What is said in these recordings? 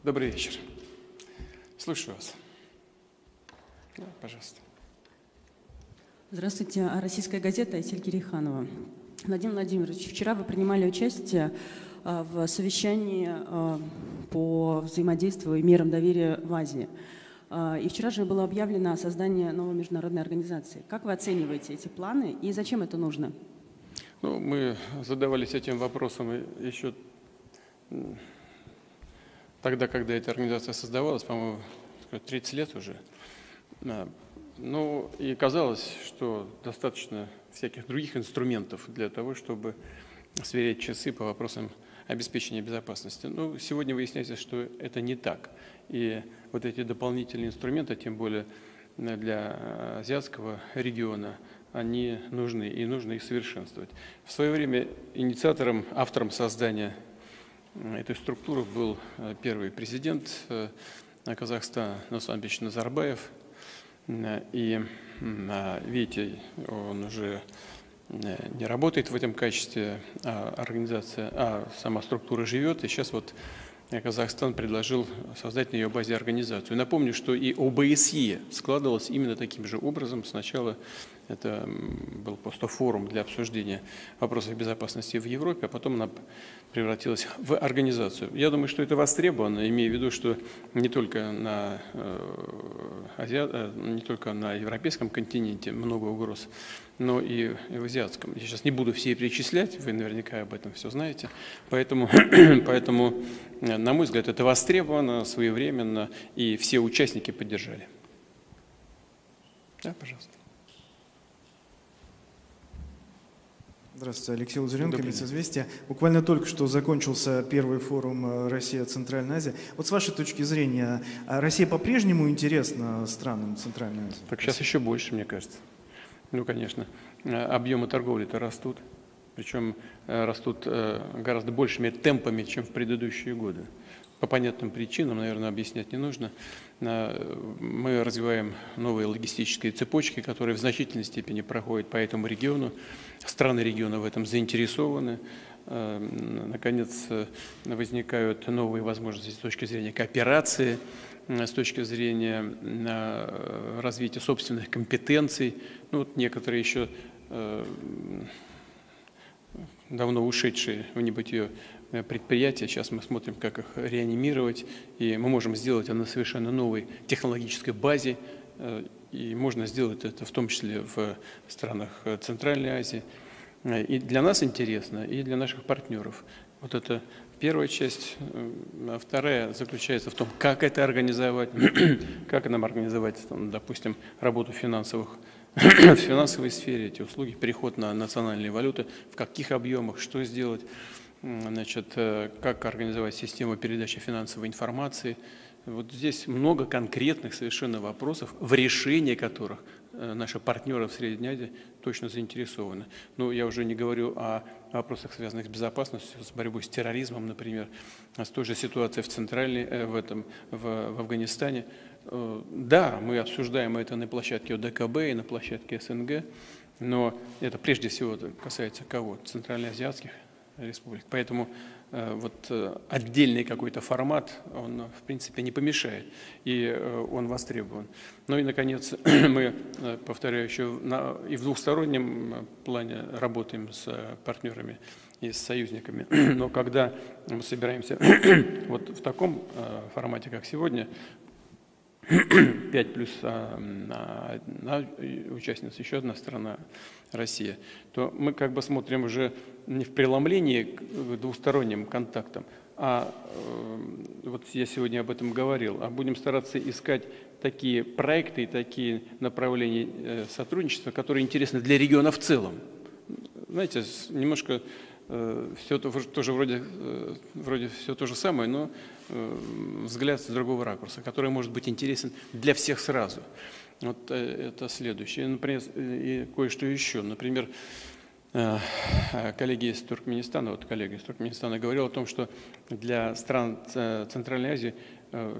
Добрый вечер. Слушаю вас. Да, пожалуйста. Здравствуйте. Российская газета Айсель Кириханова. Владимир Владимирович, вчера вы принимали участие в совещании по взаимодействию и мерам доверия в Азии. И вчера же было объявлено о создании новой международной организации. Как вы оцениваете эти планы и зачем это нужно? Ну, мы задавались этим вопросом еще тогда, когда эта организация создавалась, по-моему, 30 лет уже. Ну, и казалось, что достаточно всяких других инструментов для того, чтобы сверять часы по вопросам обеспечения безопасности. Но сегодня выясняется, что это не так. И вот эти дополнительные инструменты, тем более для азиатского региона, они нужны, и нужно их совершенствовать. В свое время инициатором, автором создания этой структуры был первый президент Казахстана Нурсултан Абишевич Назарбаев. И, видите, он уже не работает в этом качестве, сама структура живет. И сейчас вот Казахстан предложил создать на ее базе организацию. Напомню, что и ОБСЕ складывалось именно таким же образом. Сначала это был просто форум для обсуждения вопросов безопасности в Европе, а потом она превратилась в организацию. Я думаю, что это востребовано, имея в виду, что не только на европейском континенте много угроз, но и в азиатском. Я сейчас не буду все перечислять, вы наверняка об этом все знаете. Поэтому, на мой взгляд, это востребовано, своевременно, и все участники поддержали. Да, пожалуйста. Здравствуйте, Алексей Лазаренко, Лиц-Известия. Буквально только что закончился первый форум «Россия-Центральная Азия». Вот с вашей точки зрения, Россия по-прежнему интересна странам Центральной Азии? Так сейчас еще больше, мне кажется. Ну, конечно, объемы торговли-то растут, причем растут гораздо большими темпами, чем в предыдущие годы. По понятным причинам, наверное, объяснять не нужно. Мы развиваем новые логистические цепочки, которые в значительной степени проходят по этому региону. Страны региона в этом заинтересованы. Наконец, возникают новые возможности с точки зрения кооперации, с точки зрения развития собственных компетенций. Ну, вот некоторые еще давно ушедшие в небытие предприятия. Сейчас мы смотрим, как их реанимировать, и мы можем сделать это на совершенно новой технологической базе, и можно сделать это в том числе в странах Центральной Азии. И для нас интересно, и для наших партнеров. Вот это первая часть. А вторая заключается в том, как это организовать, как нам организовать, допустим, работу в финансовой сфере, эти услуги, переход на национальные валюты, в каких объемах, что сделать. Значит, как организовать систему передачи финансовой информации. Вот здесь много конкретных совершенно вопросов, в решении которых наши партнеры в Средней Азии точно заинтересованы. Ну, я уже не говорю о вопросах, связанных с безопасностью, с борьбой с терроризмом, например, с той же ситуацией в Афганистане. Да, мы обсуждаем это на площадке ОДКБ и на площадке СНГ, но это прежде всего касается кого? Центральноазиатских республик. Поэтому вот отдельный какой-то формат, он в принципе не помешает, и он востребован. Ну и, наконец, мы, повторяю, еще и в двухстороннем плане работаем с партнерами и с союзниками. Но когда мы собираемся вот в таком формате, как сегодня, 5 плюс одна участница, еще одна страна, Россия, то мы как бы смотрим уже не в преломлении к двусторонним контактам, а вот я сегодня об этом говорил, а будем стараться искать такие проекты и такие направления сотрудничества, которые интересны для региона в целом. Знаете, немножко все тоже вроде все то же самое, но взгляд с другого ракурса, который может быть интересен для всех сразу. Вот это следующее. Например, и кое-что еще. Например, коллега из Туркменистана говорил о том, что для стран Центральной Азии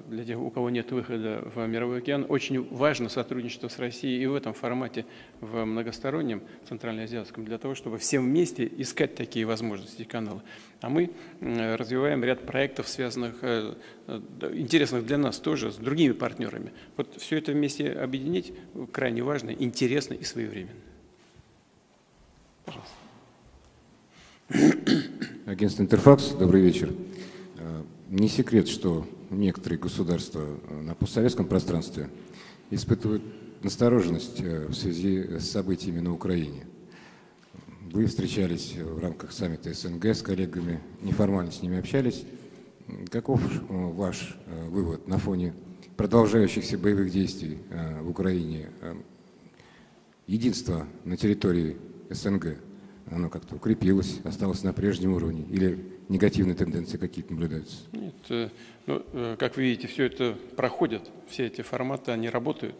для тех, у кого нет выхода в мировой океан, очень важно сотрудничество с Россией и в этом формате, в многостороннем центральноазиатском, для того, чтобы всем вместе искать такие возможности и каналы. А мы развиваем ряд проектов, связанных, интересных для нас тоже, с другими партнерами. Вот все это вместе объединить крайне важно, интересно и своевременно. Пожалуйста. Агентство «Интерфакс», добрый вечер. Не секрет, что некоторые государства на постсоветском пространстве испытывают настороженность в связи с событиями на Украине. Вы встречались в рамках саммита СНГ с коллегами, неформально с ними общались. Каков ваш вывод на фоне продолжающихся боевых действий в Украине? Единство на территории СНГ, оно как-то укрепилось, осталось на прежнем уровне или негативные тенденции какие-то наблюдаются? Нет, как вы видите, все это проходит, все эти форматы, они работают,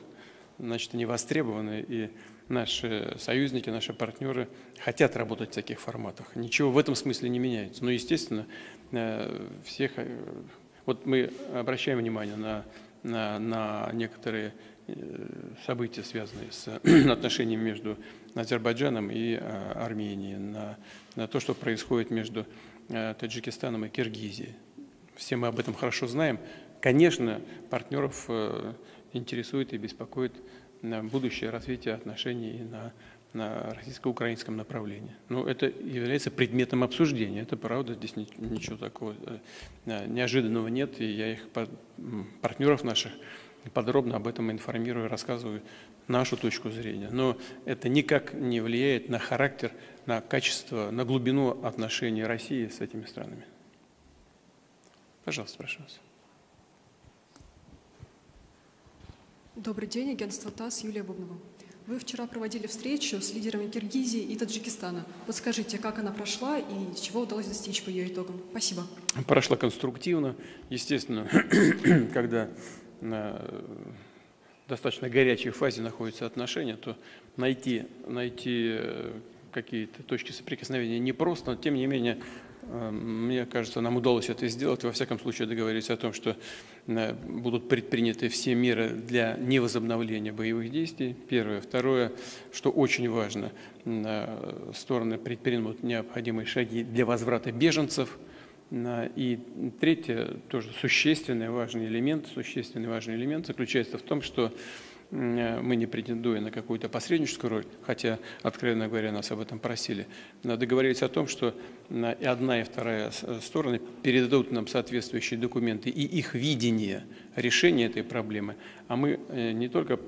значит, они востребованы, и наши союзники, наши партнеры хотят работать в таких форматах. Ничего в этом смысле не меняется. Но, естественно, вот мы обращаем внимание на некоторые события, связанные с отношениями между Азербайджаном и Арменией, на то, что происходит между Таджикистаном и Киргизией. Все мы об этом хорошо знаем. Конечно, партнеров интересует и беспокоит будущее развитие отношений на российско-украинском направлении. Но это является предметом обсуждения. Это правда, здесь ничего такого неожиданного нет. И я их, партнеров наших, подробно об этом информирую, рассказываю нашу точку зрения. Но это никак не влияет на характер, на качество, на глубину отношений России с этими странами. Пожалуйста, прошу вас. Добрый день, агентство ТАСС, Юлия Бубнова. Вы вчера проводили встречу с лидерами Киргизии и Таджикистана. Подскажите, как она прошла и чего удалось достичь по ее итогам? Спасибо. Прошла конструктивно. Естественно, когда на достаточно горячей фазе находятся отношения, то найти какие-то точки соприкосновения непросто, но тем не менее, мне кажется, нам удалось это сделать. Во всяком случае, договорились о том, что будут предприняты все меры для невозобновления боевых действий. Первое. Второе, что очень важно, стороны предпримут необходимые шаги для возврата беженцев. И третье, тоже существенный важный элемент заключается в том, что мы, не претендуя на какую-то посредническую роль, хотя, откровенно говоря, нас об этом просили, договорились о том, что и одна, и вторая стороны передадут нам соответствующие документы и их видение решения этой проблемы, а мы не только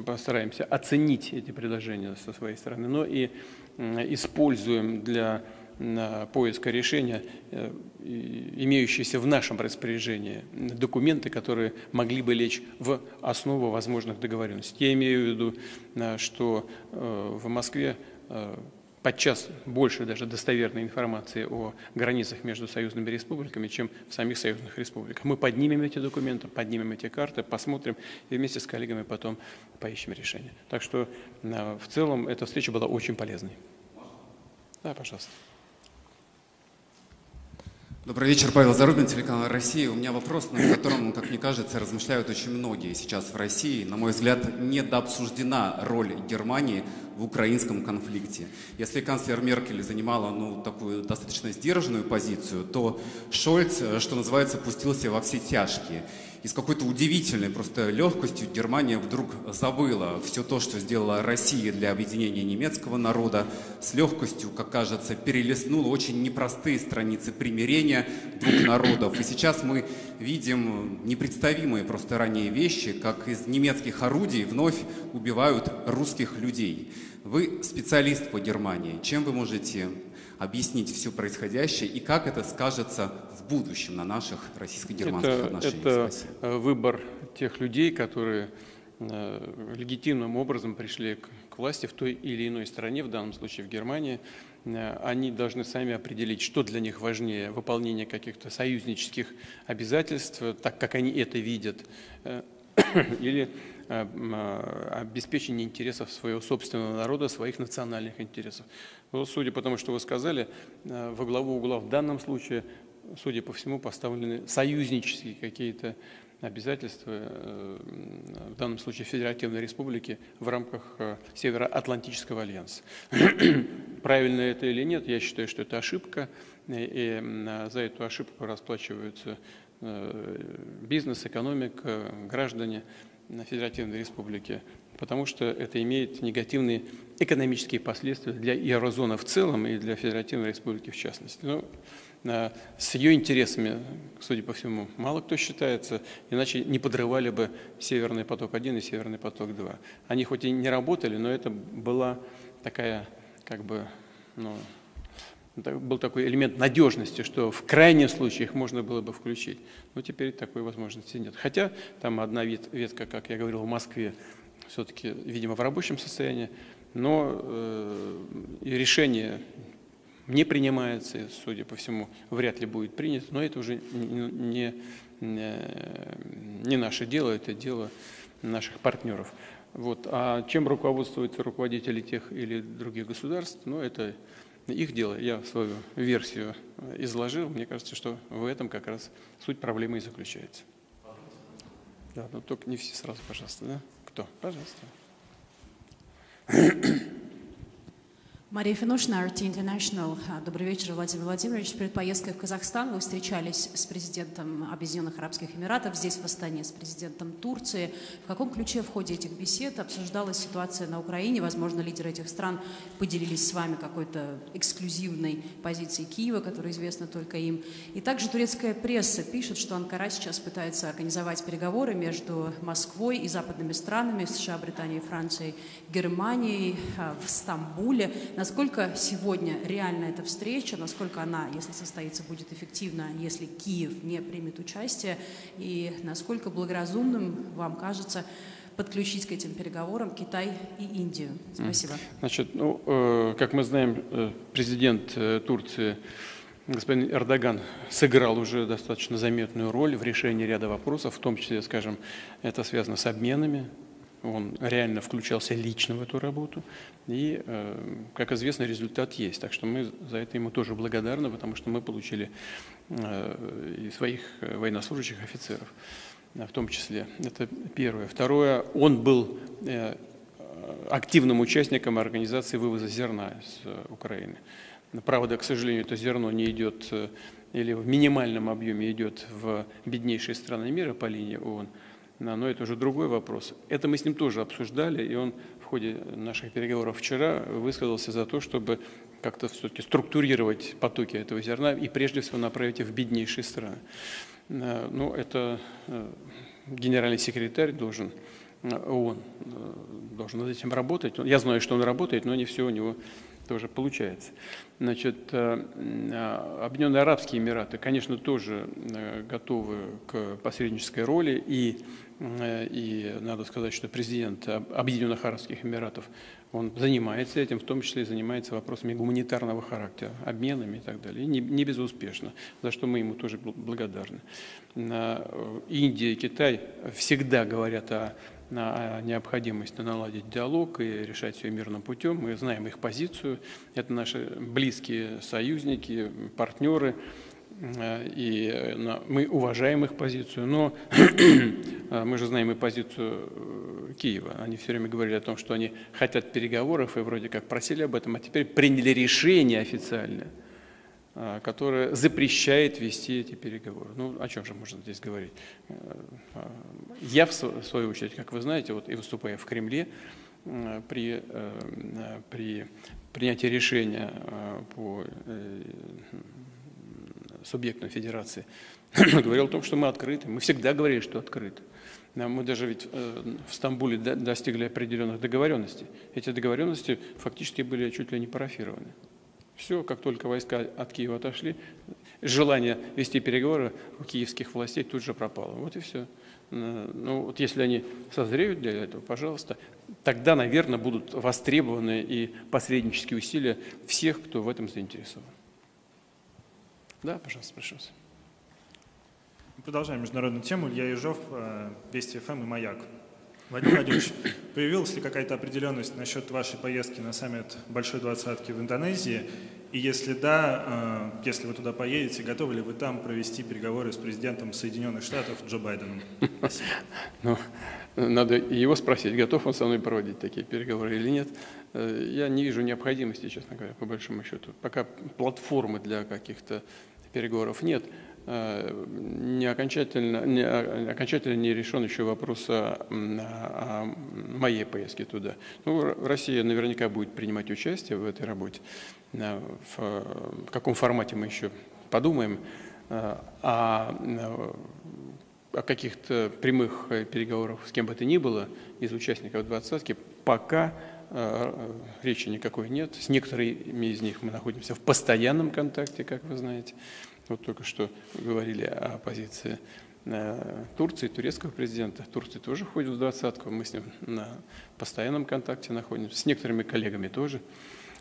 постараемся оценить эти предложения со своей стороны, но и используем для поиска решения имеющиеся в нашем распоряжении документы, которые могли бы лечь в основу возможных договоренностей. Я имею в виду, что в Москве подчас больше даже достоверной информации о границах между союзными республиками, чем в самих союзных республиках. Мы поднимем эти документы, поднимем эти карты, посмотрим и вместе с коллегами потом поищем решение. Так что в целом эта встреча была очень полезной. Да, пожалуйста. Добрый вечер, Павел Зарубин, телеканал «Россия». У меня вопрос, над которым, как мне кажется, размышляют очень многие сейчас в России. На мой взгляд, недообсуждена роль Германии в украинском конфликте. Если канцлер Меркель занимала такую достаточно сдержанную позицию, то Шольц, что называется, пустился во все тяжкие. И с какой-то удивительной просто легкостью Германия вдруг забыла все то, что сделала Россия для объединения немецкого народа, с легкостью, как кажется, перелистнула очень непростые страницы примирения двух народов. И сейчас мы видим непредставимые просто ранее вещи, как из немецких орудий вновь убивают русских людей. Вы специалист по Германии. Чем вы можете объяснить все происходящее и как это скажется в будущем на наших российско-германских отношениях? Это выбор тех людей, которые легитимным образом пришли к власти в той или иной стране, в данном случае в Германии. Они должны сами определить, что для них важнее: выполнение каких-то союзнических обязательств, так как они это видят, или обеспечение интересов своего собственного народа, своих национальных интересов. Вот, судя по тому, что вы сказали, во главу угла в данном случае судя по всему, поставлены союзнические какие-то обязательства, в данном случае Федеративной Республики, в рамках Североатлантического альянса. Правильно это или нет, я считаю, что это ошибка, и за эту ошибку расплачиваются бизнес, экономика, граждане Федеративной Республики, потому что это имеет негативные экономические последствия для еврозоны в целом и для Федеративной Республики в частности. Но с ее интересами, судя по всему, мало кто считается, иначе не подрывали бы Северный поток-1 и Северный поток-2. Они хоть и не работали, но это была такая, был такой элемент надежности, что в крайнем случае их можно было бы включить. Но теперь такой возможности нет. Хотя там одна ветка, как я говорил, в Москве, все-таки, видимо, в рабочем состоянии, но и решение не принимается, и, судя по всему, вряд ли будет принято, но это уже не наше дело, это дело наших партнеров. Вот. А чем руководствуются руководители тех или других государств, ну, это их дело. Я свою версию изложил. Мне кажется, что в этом как раз суть проблемы и заключается. Да, но только не все сразу, пожалуйста. Да? Кто? Пожалуйста. Мария Финошина, RT International. Добрый вечер, Владимир Владимирович. Перед поездкой в Казахстан вы встречались с президентом Объединенных Арабских Эмиратов, здесь в Астане с президентом Турции. В каком ключе в ходе этих бесед обсуждалась ситуация на Украине? Возможно, лидеры этих стран поделились с вами какой-то эксклюзивной позицией Киева, которая известна только им. И также турецкая пресса пишет, что Анкара сейчас пытается организовать переговоры между Москвой и западными странами, США, Британией, Францией, Германией в Стамбуле. Насколько сегодня реальна эта встреча, насколько она, если состоится, будет эффективна, если Киев не примет участие, и насколько благоразумным вам кажется подключить к этим переговорам Китай и Индию? Спасибо. Значит, как мы знаем, президент Турции господин Эрдоган сыграл уже достаточно заметную роль в решении ряда вопросов, в том числе, скажем, это связано с обменами. Он реально включался лично в эту работу. И, как известно, результат есть. Так что мы за это ему тоже благодарны, потому что мы получили и своих военнослужащих офицеров, в том числе. Это первое. Второе, он был активным участником организации вывоза зерна из Украины. Правда, к сожалению, это зерно не идет, или в минимальном объеме идет в беднейшие страны мира по линии ООН. Но это уже другой вопрос. Это мы с ним тоже обсуждали, и он в ходе наших переговоров вчера высказался за то, чтобы как-то все-таки структурировать потоки этого зерна и прежде всего направить их в беднейшие страны. Ну, это генеральный секретарь должен, ООН должен над этим работать. Я знаю, что он работает, но не все у него тоже получается. Значит, Объединенные Арабские Эмираты, конечно, тоже готовы к посреднической роли, и надо сказать, что президент Объединенных Арабских Эмиратов, он занимается этим, в том числе и занимается вопросами гуманитарного характера, обменами и так далее, и не безуспешно, за что мы ему тоже благодарны. Индия и Китай всегда говорят о необходимости наладить диалог и решать все мирным путем. Мы знаем их позицию. Это наши близкие союзники, партнеры. И мы уважаем их позицию. Но мы же знаем и позицию Киева. Они все время говорили о том, что они хотят переговоров и вроде как просили об этом, а теперь приняли решение официальное, которое запрещает вести эти переговоры. Ну, о чем же можно здесь говорить? Я, в свою очередь, как вы знаете, вот и выступая в Кремле, при принятии решения по субъектам федерации, говорил о том, что мы открыты. Мы всегда говорили, что открыты. Мы даже ведь в Стамбуле достигли определенных договоренностей. Эти договоренности фактически были чуть ли не парафированы. Все, как только войска от Киева отошли, желание вести переговоры у киевских властей тут же пропало. Вот и все. Ну, вот если они созреют для этого, пожалуйста, тогда, наверное, будут востребованы и посреднические усилия всех, кто в этом заинтересован. Да, пожалуйста, прошу вас. Продолжаем международную тему. Илья Ежов, Вести ФМ и Маяк. Владимир Владимирович, появилась ли какая-то определенность насчет вашей поездки на саммит Большой Двадцатки в Индонезии? И если да, если вы туда поедете, готовы ли вы там провести переговоры с президентом Соединенных Штатов Джо Байденом? Спасибо. Ну, надо его спросить, готов он со мной проводить такие переговоры или нет. Я не вижу необходимости, честно говоря, по большому счету. Пока платформы для каких-то переговоров нет, окончательно не решен еще вопрос о моей поездке туда. Ну, Россия наверняка будет принимать участие в этой работе. В каком формате мы еще подумаем. О каких-то прямых переговорах с кем бы то ни было из участников двадцатки пока речи никакой нет. С некоторыми из них мы находимся в постоянном контакте, как вы знаете. Вот только что говорили о позиции Турции, турецкого президента. Турция тоже входит в двадцатку, мы с ним на постоянном контакте находимся. С некоторыми коллегами тоже.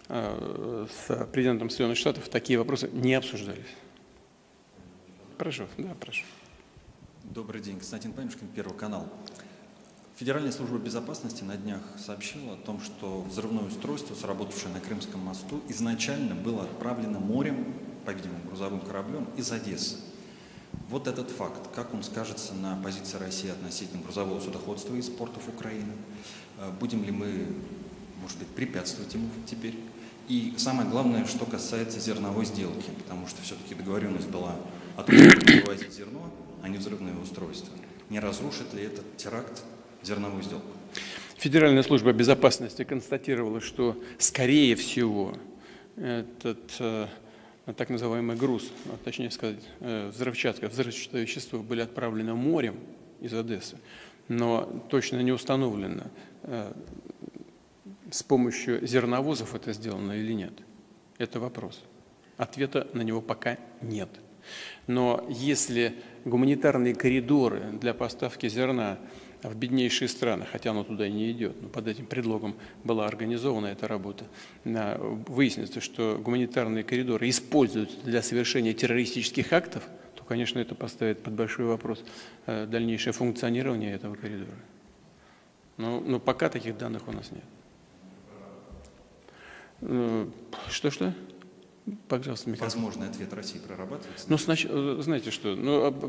С президентом Соединенных Штатов такие вопросы не обсуждались. Прошу, да, прошу. Добрый день, Константин Панюшкин, Первый канал. Федеральная служба безопасности на днях сообщила о том, что взрывное устройство, сработавшее на Крымском мосту, изначально было отправлено морем, по-видимому, грузовым кораблем из Одессы. Вот этот факт, как он скажется на позиции России относительно грузового судоходства из портов Украины? Будем ли мы, может быть, препятствовать ему теперь? И самое главное, что касается зерновой сделки, потому что все-таки договоренность была о том, чтобы перевозить зерно, а не взрывное устройство. Не разрушит ли этот теракт зерновую сделку? Федеральная служба безопасности констатировала, что, скорее всего, этот так называемый груз, точнее сказать, взрывчатка, взрывчатое вещество были отправлены морем из Одессы, но точно не установлено, с помощью зерновозов это сделано или нет. Это вопрос. Ответа на него пока нет. Но если гуманитарные коридоры для поставки зерна в беднейшие страны, хотя оно туда и не идет, но под этим предлогом была организована эта работа, выяснится, что гуманитарные коридоры используются для совершения террористических актов, то, конечно, это поставит под большой вопрос дальнейшее функционирование этого коридора. Но пока таких данных у нас нет. Что? Пожалуйста, микрофон. Возможный ответ России прорабатывается? Ну, знаете что,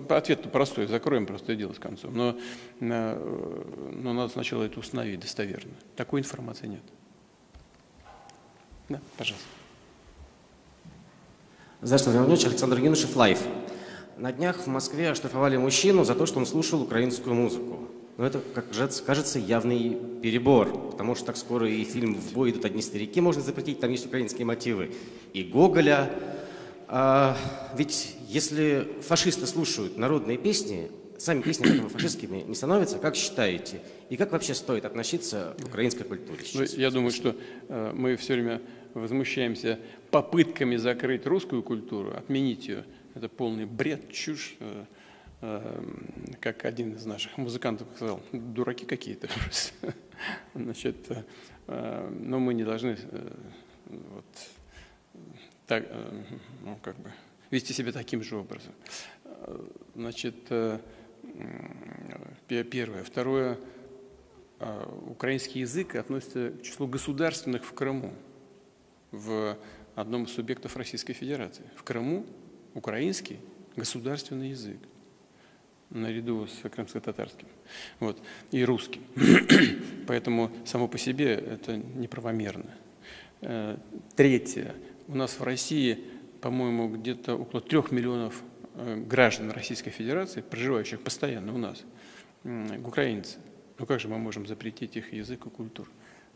ответ-то простой, закроем просто дело с концом. Но надо сначала это установить достоверно. Такой информации нет. Да, пожалуйста. Здравствуйте, Владимир Владимирович. Александр Юношев, Лайф. На днях в Москве оштрафовали мужчину за то, что он слушал украинскую музыку. Но это, как кажется, явный перебор, потому что так скоро и фильм «В бой идут одни старики» можно запретить, там есть украинские мотивы, и Гоголя. Ведь если фашисты слушают народные песни, сами песни от этого фашистскими не становятся, как считаете? И как вообще стоит относиться к украинской культуре сейчас? Я думаю, что мы все время возмущаемся попытками закрыть русскую культуру, отменить ее. Это полный бред, чушь. Как один из наших музыкантов сказал, дураки какие-то. Значит, но мы не должны так, вести себя таким же образом. Значит, первое. Второе. Украинский язык относится к числу государственных в Крыму, в одном из субъектов Российской Федерации. В Крыму украинский государственный язык, наряду с крымско-татарским, и русским. Поэтому само по себе это неправомерно. Третье. У нас в России, по-моему, где-то около 3 миллионов граждан Российской Федерации, проживающих постоянно у нас, украинцы. Ну как же мы можем запретить их язык и культуру?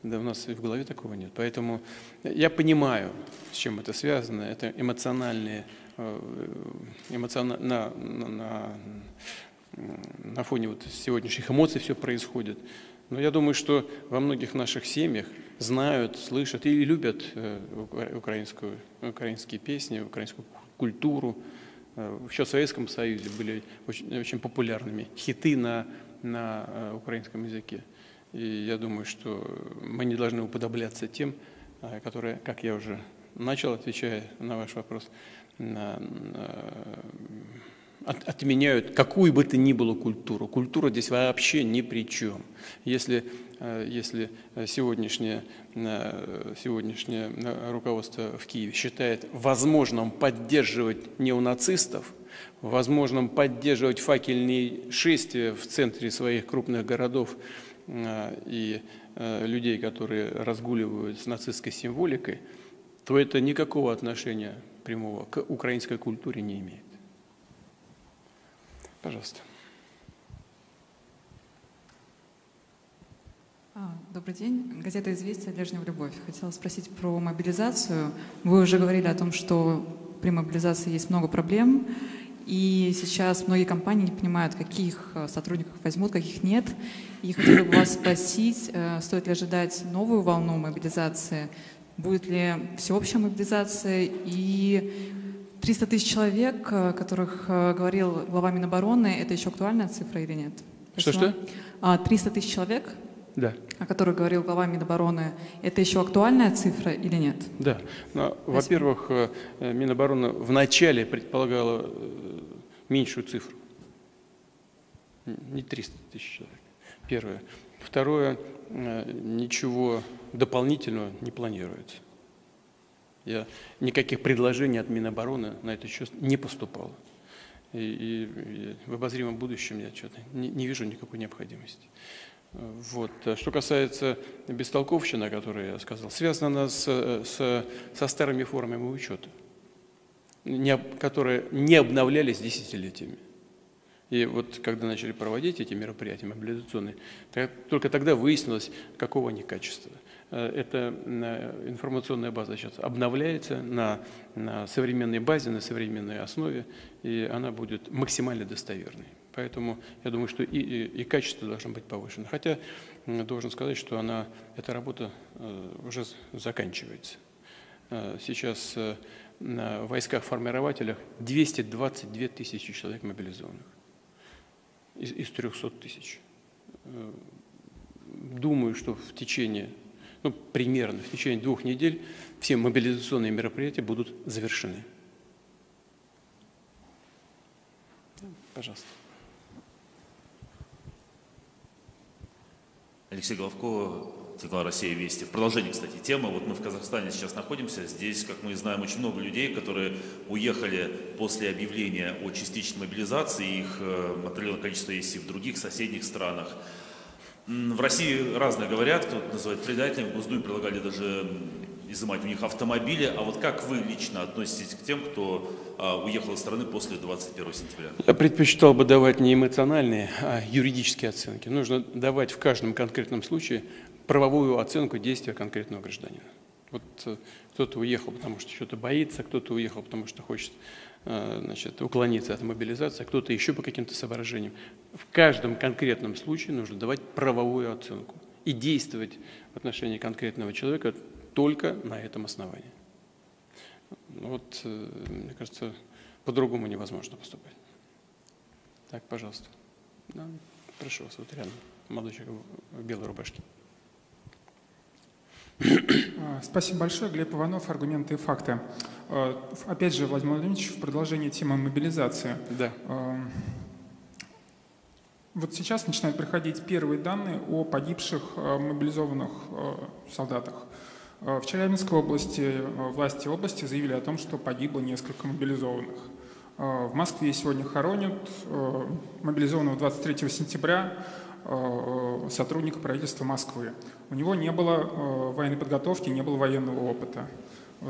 Да у нас и в голове такого нет. Поэтому я понимаю, с чем это связано. Это эмоциональные, на фоне сегодняшних эмоций все происходит. Но я думаю, что во многих наших семьях знают, слышат и любят украинские песни, украинскую культуру. Еще в Советском Союзе были очень популярными хиты на украинском языке. И я думаю, что мы не должны уподобляться тем, которые, как я уже начал, отвечая на ваш вопрос, отменяют какую бы то ни было культуру. Культура здесь вообще ни при чем. Если если сегодняшнее руководство в Киеве считает возможным поддерживать неонацистов, возможным поддерживать факельные шествия в центре своих крупных городов и людей, которые разгуливают с нацистской символикой, то это никакого отношения прямого к украинской культуре не имеет. Пожалуйста. Добрый день. Газета «Известия», Лежнева Любовь. Хотела спросить про мобилизацию. Вы уже говорили о том, что при мобилизации есть много проблем, и сейчас многие компании не понимают, каких сотрудников возьмут, каких нет. И хотела бы вас спросить, стоит ли ожидать новую волну мобилизации, будет ли всеобщая мобилизация, и 300 тысяч человек, о которых говорил глава Минобороны, это еще актуальная цифра или нет? Что-что? 300 тысяч человек? Да. О которой говорил глава Минобороны, это еще актуальная цифра или нет? Да. Во-первых, Минобороны вначале предполагала меньшую цифру. Не 300 тысяч человек. Первое. Второе, ничего дополнительного не планируется. Никаких предложений от Минобороны на этот счет не поступало. И в обозримом будущем я что-то не вижу никакой необходимости. Вот. Что касается бестолковщины, о которой я сказал, связана она со старыми формами учета, которые не обновлялись десятилетиями. И вот когда начали проводить эти мероприятия мобилизационные, только тогда выяснилось, какого они качества. Эта информационная база сейчас обновляется на современной базе, на современной основе, и она будет максимально достоверной. Поэтому я думаю, что и качество должно быть повышено. Хотя должен сказать, что эта работа уже заканчивается. Сейчас на войсках-формирователях 222 тысячи человек мобилизованных из 300 тысяч. Думаю, что примерно в течение 2 недель все мобилизационные мероприятия будут завершены. Пожалуйста. Алексей Головко, телеканал «Россия. Вести». В продолжении, кстати, темы. Вот мы в Казахстане сейчас находимся. Здесь, как мы знаем, очень много людей, которые уехали после объявления о частичной мобилизации. Их определенное количество есть и в других соседних странах. В России разное говорят, кто-то называет предателями. В Госдуме предлагали даже изымать у них автомобили. А вот как вы лично относитесь к тем, кто уехал из страны после 21 сентября? Я предпочитал бы давать не эмоциональные, а юридические оценки. Нужно давать в каждом конкретном случае правовую оценку действия конкретного гражданина. Вот кто-то уехал, потому что что-то боится, кто-то уехал, потому что хочет уклониться от мобилизации, а кто-то еще по каким-то соображениям. В каждом конкретном случае нужно давать правовую оценку и действовать в отношении конкретного человека только на этом основании. Вот, мне кажется, по-другому невозможно поступать. Так, пожалуйста. Да, прошу вас, вот рядом, молодой человек в белой рубашке. Спасибо большое. Глеб Иванов, «Аргументы и факты». Опять же, Владимир Владимирович, в продолжении темы мобилизации. Да. Вот сейчас начинают приходить первые данные о погибших мобилизованных солдатах. В Челябинской области власти области заявили о том, что погибло несколько мобилизованных. В Москве сегодня хоронят мобилизованного 23 сентября сотрудника правительства Москвы. У него не было военной подготовки, не было военного опыта.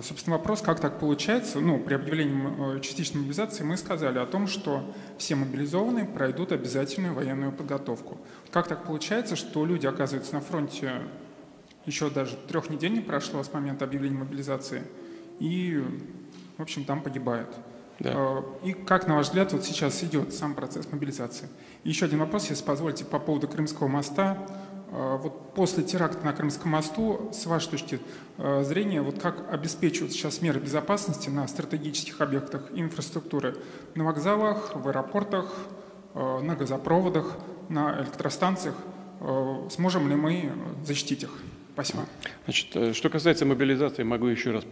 Собственно, вопрос, как так получается? При объявлении частичной мобилизации мы сказали о том, что все мобилизованные пройдут обязательную военную подготовку. Как так получается, что люди оказываются на фронте, еще даже 3 недель не прошло с момента объявления мобилизации, и, в общем, там погибают? Да. И как, на ваш взгляд, вот сейчас идет сам процесс мобилизации? И еще один вопрос, если позволите, по поводу Крымского моста. Вот после теракта на Крымском мосту, с вашей точки зрения, вот как обеспечивают сейчас меры безопасности на стратегических объектах инфраструктуры, на вокзалах, в аэропортах, на газопроводах, на электростанциях? Сможем ли мы защитить их? Спасибо. Значит, что касается мобилизации, могу еще раз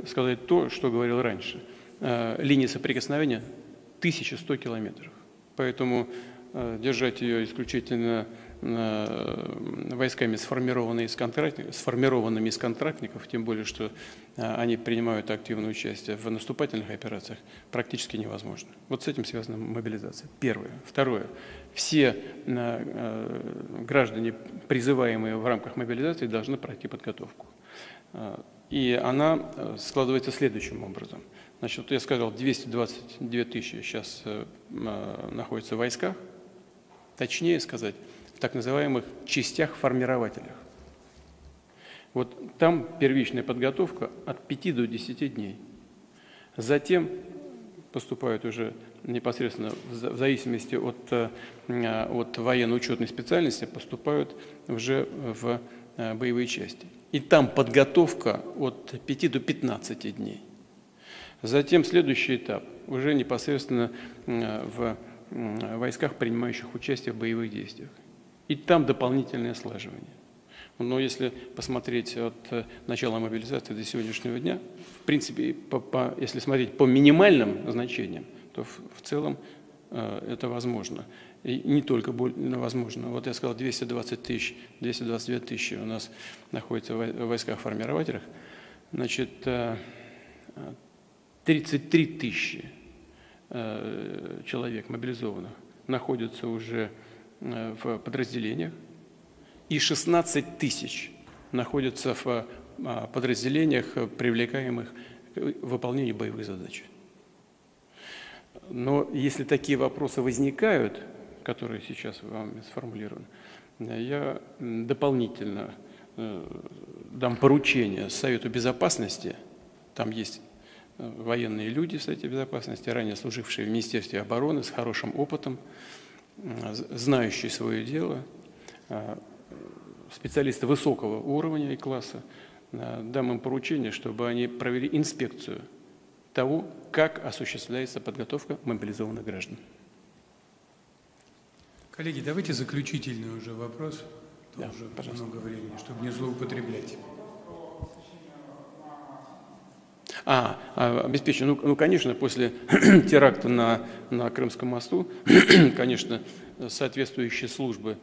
сказать то, что говорил раньше. Линия соприкосновения 1100 километров. Поэтому держать ее исключительно войсками, сформированными из контрактников, тем более, что они принимают активное участие в наступательных операциях, практически невозможно. Вот с этим связана мобилизация. Первое. Второе. Все граждане, призываемые в рамках мобилизации, должны пройти подготовку. И она складывается следующим образом. Значит, вот я сказал, 222 тысячи сейчас находятся в войсках, точнее сказать, в так называемых частях-формирователях. Вот там первичная подготовка от 5 до 10 дней. Затем поступают уже непосредственно в зависимости от военно-учетной специальности, поступают уже в боевые части. И там подготовка от 5 до 15 дней. Затем следующий этап уже непосредственно в войсках, принимающих участие в боевых действиях. И там дополнительное слаживание. Но если посмотреть от начала мобилизации до сегодняшнего дня, в принципе, если смотреть по минимальным значениям, то в целом это возможно. И не только возможно. Вот я сказал, 222 тысячи у нас находятся в войсках-формирователях. Значит, 33 тысячи человек мобилизованных находятся уже в подразделениях, и 16 тысяч находятся в подразделениях, привлекаемых к выполнению боевых задач. Но если такие вопросы возникают, которые сейчас вами сформулированы, я дополнительно дам поручение Совету Безопасности, там есть военные люди в Совете Безопасности, ранее служившие в Министерстве обороны, с хорошим опытом, знающие свое дело, специалисты высокого уровня и класса, дам им поручение, чтобы они провели инспекцию того, как осуществляется подготовка мобилизованных граждан. Коллеги, давайте заключительный уже вопрос. Да, уже пожалуйста. много времени, чтобы не злоупотреблять. Обеспечено. Ну, конечно, после теракта на Крымском мосту, конечно, соответствующие службы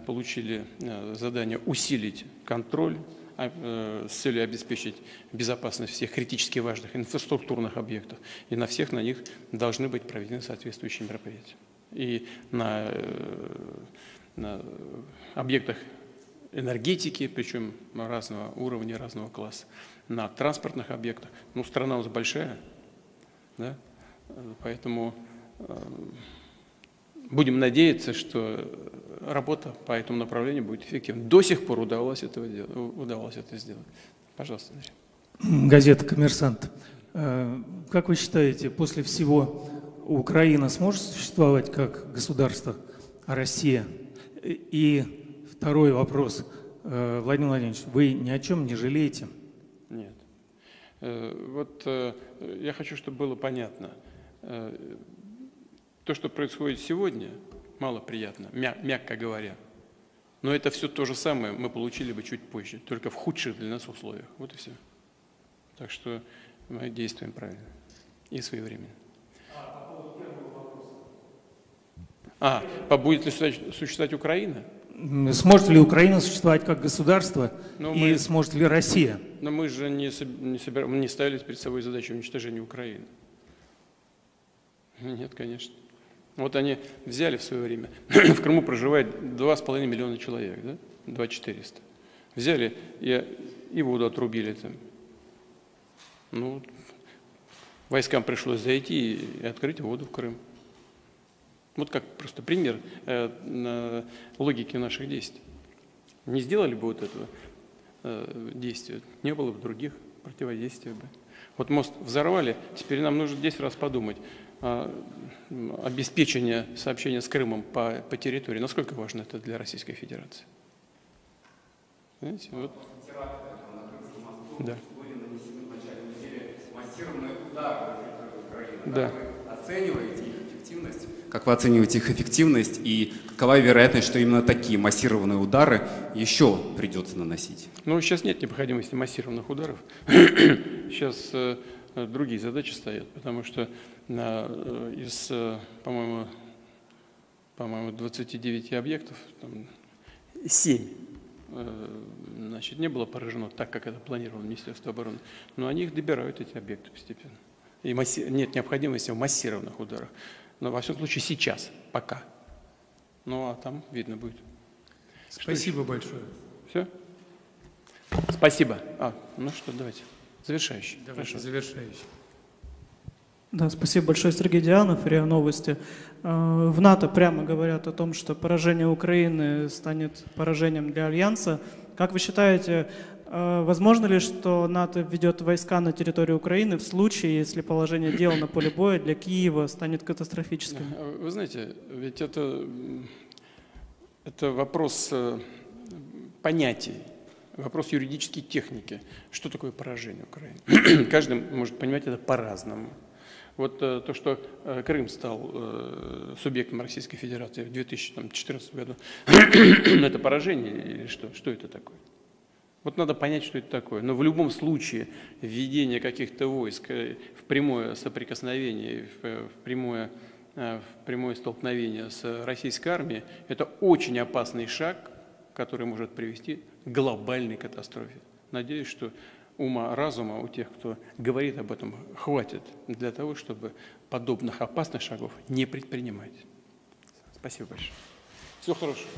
получили задание усилить контроль с целью обеспечить безопасность всех критически важных инфраструктурных объектов. И на всех на них должны быть проведены соответствующие мероприятия. И на объектах энергетики, причем разного уровня, разного класса, на транспортных объектах. Ну, страна у нас большая, да? Поэтому будем надеяться, что работа по этому направлению будет эффективной. До сих пор удавалось это сделать. Пожалуйста, Андрей. Газета «Коммерсант». Как вы считаете, после всего Украина сможет существовать как государство, а Россия? И второй вопрос. Владимир Владимирович, вы ни о чем не жалеете? Нет. Вот я хочу, чтобы было понятно. То, что происходит сегодня, малоприятно, мягко говоря. Но это все то же самое мы получили бы чуть позже, только в худших для нас условиях. Вот и все. Так что мы действуем правильно и своевременно. Будет ли существовать Украина? Сможет ли Украина существовать как государство и сможет ли Россия? Но мы же не ставили перед собой задачу уничтожения Украины. Нет, конечно. Вот они взяли в свое время, в Крыму проживает 2,5 миллиона человек, да? 2,400. Взяли и воду отрубили там. Ну, войскам пришлось зайти и открыть воду в Крым. Вот как просто пример логики наших действий. Не сделали бы вот этого действия, не было бы других противодействий бы. Вот мост взорвали, теперь нам нужно 10 раз подумать. Обеспечение сообщения с Крымом по территории, насколько важно это для Российской Федерации? Знаете, вот. Да. Были нанесены в начале недели массированные удары Украины. Да. Оцениваете их эффективность? Как вы оцениваете их эффективность и какова вероятность, что именно такие массированные удары еще придется наносить? Ну, сейчас нет необходимости массированных ударов. Сейчас другие задачи стоят, потому что из, по-моему, 29 объектов, там 7 значит, не было поражено так, как это планировало Министерство обороны. Но они их добирают, эти объекты, постепенно. И нет необходимости в массированных ударах. Но во всяком случае сейчас, пока. Ну а там видно будет. Спасибо большое. Все? Спасибо. Ну что, давайте. Завершающий. Давайте завершающий. Да, спасибо большое, Сергей Дианов, РИА Новости. В НАТО прямо говорят о том, что поражение Украины станет поражением для Альянса. Как вы считаете, возможно ли, что НАТО введет войска на территорию Украины в случае, если положение дел на поле боя для Киева станет катастрофическим? Вы знаете, ведь это вопрос понятий, вопрос юридической техники. Что такое поражение Украины? Каждый может понимать это по-разному. Вот то, что Крым стал субъектом Российской Федерации в 2014 году, это поражение или что? Что это такое? Вот надо понять, что это такое. Но в любом случае введение каких-то войск в прямое соприкосновение, в прямое столкновение с российской армией, это очень опасный шаг, который может привести к глобальной катастрофе. Надеюсь, что ума-разума у тех, кто говорит об этом, хватит для того, чтобы подобных опасных шагов не предпринимать. Спасибо большое. Всего хорошего.